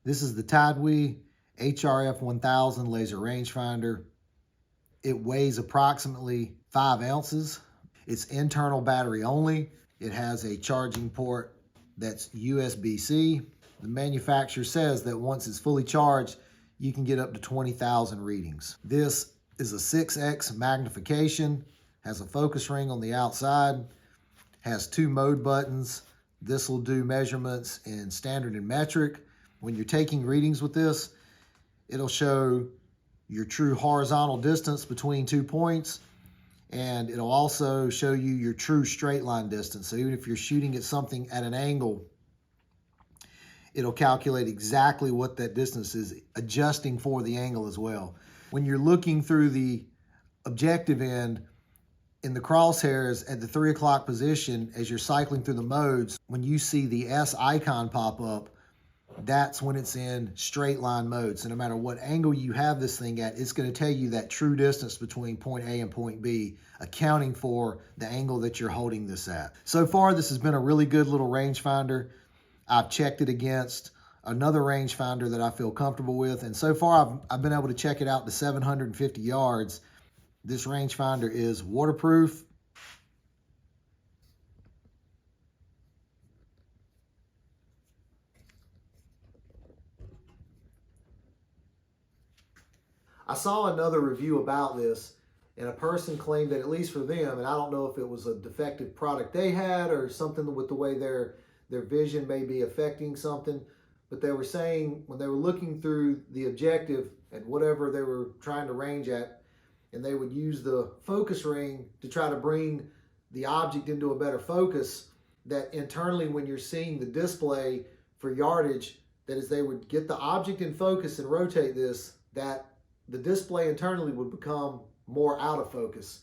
This is the tidewe HRF 1000 laser rangefinder. It weighs approximately 5 ounces. It's internal battery only. It has a charging port that's USB-C. The manufacturer says that once it's fully charged, you can get up to 20,000 readings. This is a 6x magnification, has a focus ring on the outside, has 2 mode buttons. This will do measurements in standard and metric. When you're taking readings with this, it'll show your true horizontal distance between 2 points, and it'll also show you your true straight line distance. So even if you're shooting at something at an angle, it'll calculate exactly what that distance is, adjusting for the angle as well. When you're looking through the objective end, in the crosshairs at the 3 o'clock position, as you're cycling through the modes, when you see the S icon pop up, that's when it's in straight line mode. So no matter what angle you have this thing at, it's going to tell you that true distance between point A and point B, accounting for the angle that you're holding this at. So far, this has been a really good little rangefinder. I've checked it against another rangefinder that I feel comfortable with, and so far I've been able to check it out to 750 yards. This rangefinder is waterproof. I saw another review about this, and a person claimed that, at least for them, and I don't know if it was a defective product they had or something with the way their vision may be affecting something, but they were saying when they were looking through the objective at whatever they were trying to range at, and they would use the focus ring to try to bring the object into a better focus, that internally when you're seeing the display for yardage, that as they would get the object in focus and rotate this, that the display internally would become more out of focus.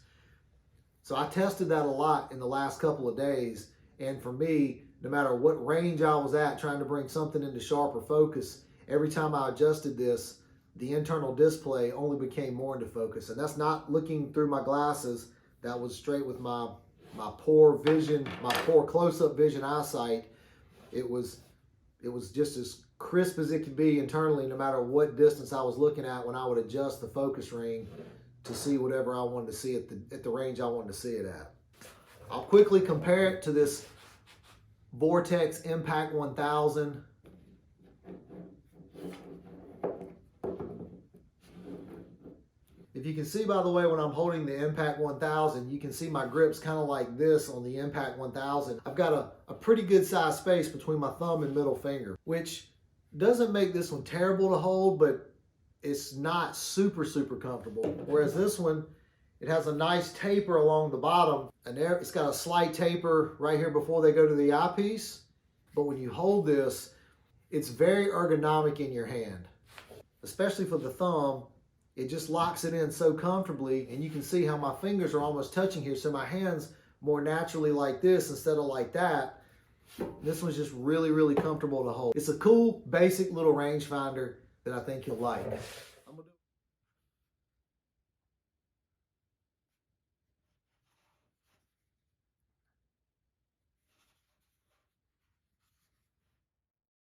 So I tested that a lot in the last couple of days, and for me, no matter what range I was at trying to bring something into sharper focus, every time I adjusted this, the internal display only became more into focus. And that's not looking through my glasses. That was straight with my poor vision, my poor close-up vision eyesight. It was just as crisp as it could be internally, no matter what distance I was looking at when I would adjust the focus ring to see whatever I wanted to see at the range I wanted to see it at. I'll quickly compare it to this Vortex Impact 1000. If you can see, by the way, when I'm holding the Impact 1000, you can see my grip's kind of like this on the Impact 1000. I've got a pretty good size space between my thumb and middle finger, which doesn't make this one terrible to hold, but it's not super comfortable. Whereas this one, it has a nice taper along the bottom, and there it's got a slight taper right here before they go to the eyepiece. But when you hold this, it's very ergonomic in your hand, especially for the thumb. It just locks it in so comfortably, and you can see how my fingers are almost touching here, so my hands more naturally like this instead of like that. This one's just really comfortable to hold. It's a cool, basic little rangefinder that I think you'll like.